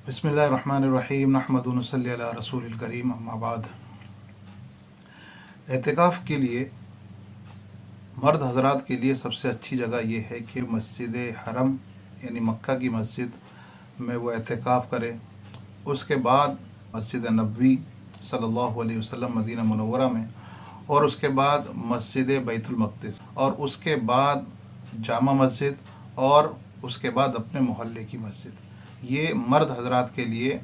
बिस्मिल्लाहिर्रहमानिर्रहीम नहमदुहु व नसल्ली अला रसूलिल करीम अम्मा बाद। एतिकाफ़ के लिए मर्द हज़रात के लिए सबसे अच्छी जगह ये है कि मस्जिद हरम यानी मक्का की मस्जिद में वो एतिकाफ़ करे। उसके बाद मस्जिद नबवी सल्लल्लाहु अलैहि वसल्लम मदीना मुनव्वरा में, और उसके बाद मस्जिद बैतुल मक़दिस, और उसके बाद जामा मस्जिद, और उसके बाद अपने मोहल्ले की मस्जिद। ये मर्द हज़रात के लिए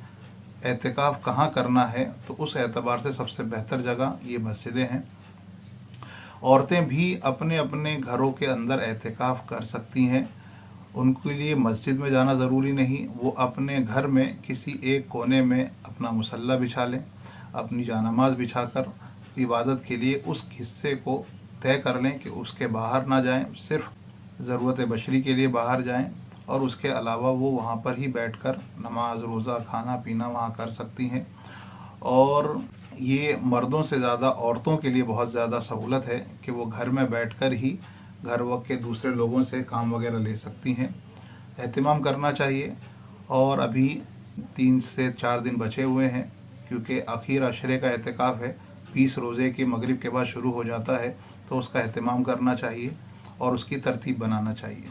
एतिकाफ़ कहाँ करना है तो उस एतबार से सबसे बेहतर जगह ये मस्जिदें हैं। औरतें भी अपने अपने घरों के अंदर एतिकाफ़ कर सकती हैं। उनके लिए मस्जिद में जाना ज़रूरी नहीं, वो अपने घर में किसी एक कोने में अपना मुसल्ला बिछा लें, अपनी जानमाज़ बिछा कर इबादत के लिए उस हिस्से को तय कर लें कि उसके बाहर ना जाएं, सिर्फ ज़रूरत बशरी के लिए बाहर जाएं, और उसके अलावा वो वहाँ पर ही बैठकर नमाज, रोज़ा, खाना पीना वहाँ कर सकती हैं। और ये मर्दों से ज़्यादा औरतों के लिए बहुत ज़्यादा सहूलत है कि वो घर में बैठकर ही घर वक्त के दूसरे लोगों से काम वगैरह ले सकती हैं। एहतिमाम करना चाहिए। और अभी 3 से 4 दिन बचे हुए हैं, क्योंकि आखिर अशरे का एतिकाफ़ है, 20 रोज़े के मगरिब के बाद शुरू हो जाता है, तो उसका एहतिमाम करना चाहिए और उसकी तरतीब बनाना चाहिए।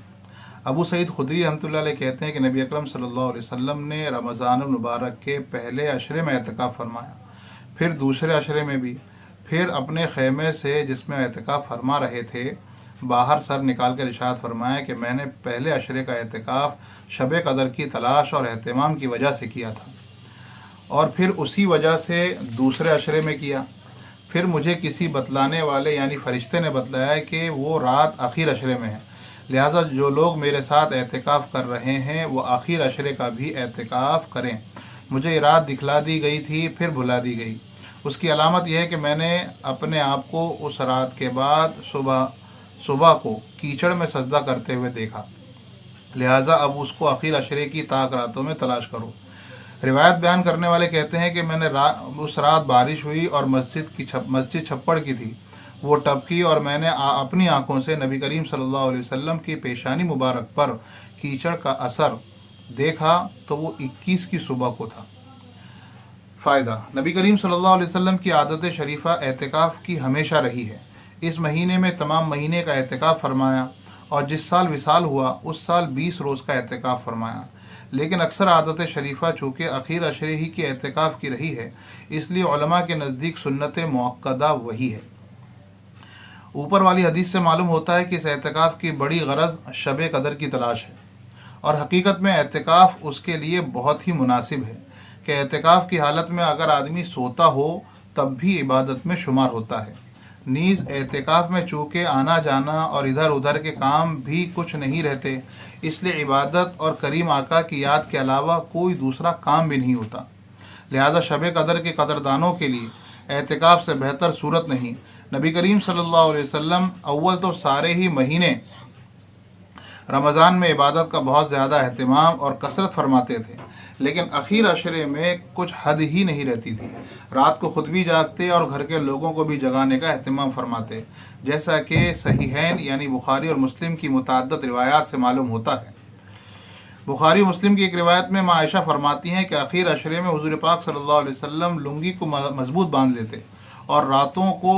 अबू सईद खुदरी रहमतुल्लाह अलैह कहते हैं कि नबी अकरम सल्लल्लाहु अलैहि वसल्लम ने रमज़ान मुबारक के पहले अशरे में एतिकाफ़ फरमाया, फिर दूसरे अशरे में भी, फिर अपने ख़ैमे से जिसमें एतिकाफ़ फरमा रहे थे बाहर सर निकाल कर इरशाद फरमाया कि मैंने पहले अशरे का एतिकाफ़ शब कदर की तलाश और एहतिमाम की वजह से किया था, और फिर उसी वजह से दूसरे अशरे में किया। फिर मुझे किसी बतलाने वाले यानी फ़रिश्ते ने बतलाया कि वो रात आखिर अशरे में है, लिहाजा जो लोग मेरे साथ एतिकाफ़ कर रहे हैं वो आखिर अशरे का भी एतिकाफ़ करें। मुझे ये रात दिखला दी गई थी, फिर भुला दी गई। उसकी अलामत यह है कि मैंने अपने आप को उस रात के बाद सुबह को कीचड़ में सजदा करते हुए देखा, लिहाजा अब उसको आखिर अशरे की ताक रातों में तलाश करो। रिवायत बयान करने वाले कहते हैं कि मैंने उस रात बारिश हुई और मस्जिद छप्पड़ की थी, वो टपकी, और मैंने अपनी आंखों से नबी करीम सल्लल्लाहु अलैहि वसल्लम की पेशानी मुबारक पर कीचड़ का असर देखा, तो वो 21 की सुबह को था। फ़ायदा, नबी करीम सल्लल्लाहु अलैहि वसल्लम की आदत शरीफा एतिकाफ़ की हमेशा रही है। इस महीने में तमाम महीने का एतिकाफ़ फरमाया, और जिस साल विसाल हुआ उस साल 20 रोज़ का एतिकाफ़ फरमाया। लेकिन अक्सर आदत शरीफा चूँकि आखिर अशरे ही की एतिकाफ़ की रही है, इसलिए उलमा के नज़दीक सुन्नत मुअक्कदा वही है। ऊपर वाली हदीस से मालूम होता है कि इस एतिकाफ़ की बड़ी गरज शब कदर की तलाश है, और हकीकत में एतिकाफ़ उसके लिए बहुत ही मुनासिब है कि एतिकाफ़ की हालत में अगर आदमी सोता हो तब भी इबादत में शुमार होता है। नीज़ एतिकाफ़ में चूँकि आना जाना और इधर उधर के काम भी कुछ नहीं रहते, इसलिए इबादत और करीम आका की याद के अलावा कोई दूसरा काम भी नहीं होता। लिहाजा शब कदर के कदरदानों के लिए एतिकाफ़ से बेहतर सूरत नहीं। नबी करीम सल्लल्लाहु अलैहि वसल्लम अव्वल तो सारे ही महीने रमज़ान में इबादत का बहुत ज़्यादा अहतमाम और कसरत फरमाते थे, लेकिन आखिर अशरे में कुछ हद ही नहीं रहती थी। रात को खुद भी जागते और घर के लोगों को भी जगाने का अहतमाम फरमाते, जैसा कि सहीहैन यानी बुखारी और मुस्लिम की मुतअद्दिद रिवायात से मालूम होता है। बुखारी मुस्लिम की एक रिवायत में माँ आयशा फरमाती हैं कि आखिर अशरे में हुज़ूर पाक सल्लल्लाहु अलैहि वसल्लम लुंगी को मजबूत बांध लेते और रातों को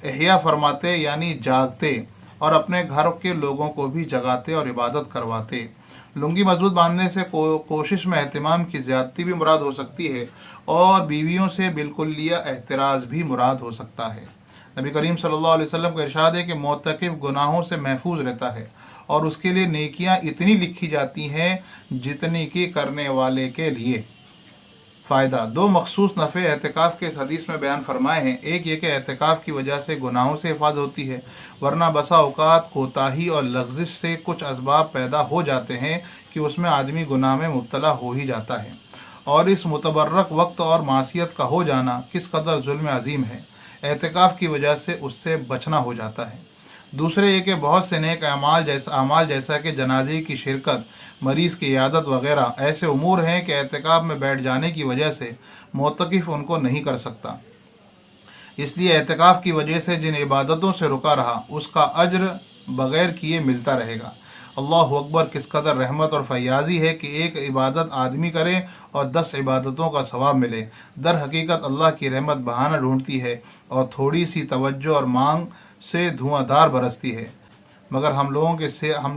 एहया फरमाते यानी जागते, और अपने घर के लोगों को भी जगाते और इबादत करवाते। लुंगी मजबूत बांधने से कोशिश में एहतिमाम की ज़्यादती भी मुराद हो सकती है, और बीवियों से बिल्कुलिया एहतराज़ भी मुराद हो सकता है। नबी करीम सल्लल्लाहु अलैहि वसल्लम का इरशाद है कि मोतकिफ़ गुनाहों से महफूज रहता है, और उसके लिए नेकियां इतनी लिखी जाती हैं जितनी कि करने वाले के लिए। फ़ायदा, 2 मखसूस नफ़े एतिकाफ़ के इस हदीस में बयान फरमाए हैं। एक ये कि एतिकाफ़ की वजह से गुनाहों से हिफाजत होती है, वरना बसा औक़ात कोताही और लग़्ज़िश से कुछ असबाब पैदा हो जाते हैं कि उसमें आदमी गुनाह में मुब्तला हो ही जाता है, और इस मुतबर्रक वक्त और मासियत का हो जाना किस कदर जुल्म अज़ीम है, एतिकाफ़ की वजह से उससे बचना हो जाता है। दूसरे ये कि बहुत से नेक अमाल जैसा कि जनाजे की शिरकत, मरीज़ की इयादत वगैरह ऐसे उमूर हैं कि एतिकाफ़ में बैठ जाने की वजह से मोतकिफ़ उनको नहीं कर सकता। इसलिए एतिकाफ़ की वजह से जिन इबादतों से रुका रहा उसका अज्र बग़ैर किए मिलता रहेगा। اللہ اکبر، کس قدر رحمت اور فیاضی ہے کہ ایک عبادت آدمی کرے اور 10 عبادتوں کا ثواب ملے۔ در حقیقت اللہ کی رحمت بہانہ ڈھونڈتی ہے اور تھوڑی سی توجہ اور مانگ سے دھواں دھار برستی ہے، مگر ہم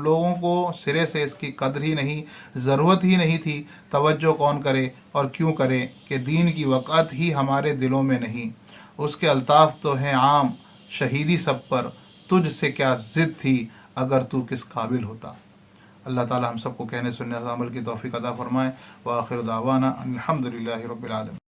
لوگوں کو سرے سے اس کی قدر ہی نہیں، ضرورت ہی نہیں تھی۔ توجہ کون کرے اور کیوں کرے کہ دین کی وقعت ہی ہمارے دلوں میں نہیں۔ اس کے الطاف تو ہیں عام، شہیدی سب پر، تجھ سے کیا ضد تھی اگر تو کس قابل ہوتا۔ اللہ تعالی ہم سب کو کہنے سننے اور عمل کی توفیق عطا فرمائے۔ وآخر دعوانا الحمدللہ رب العالمین۔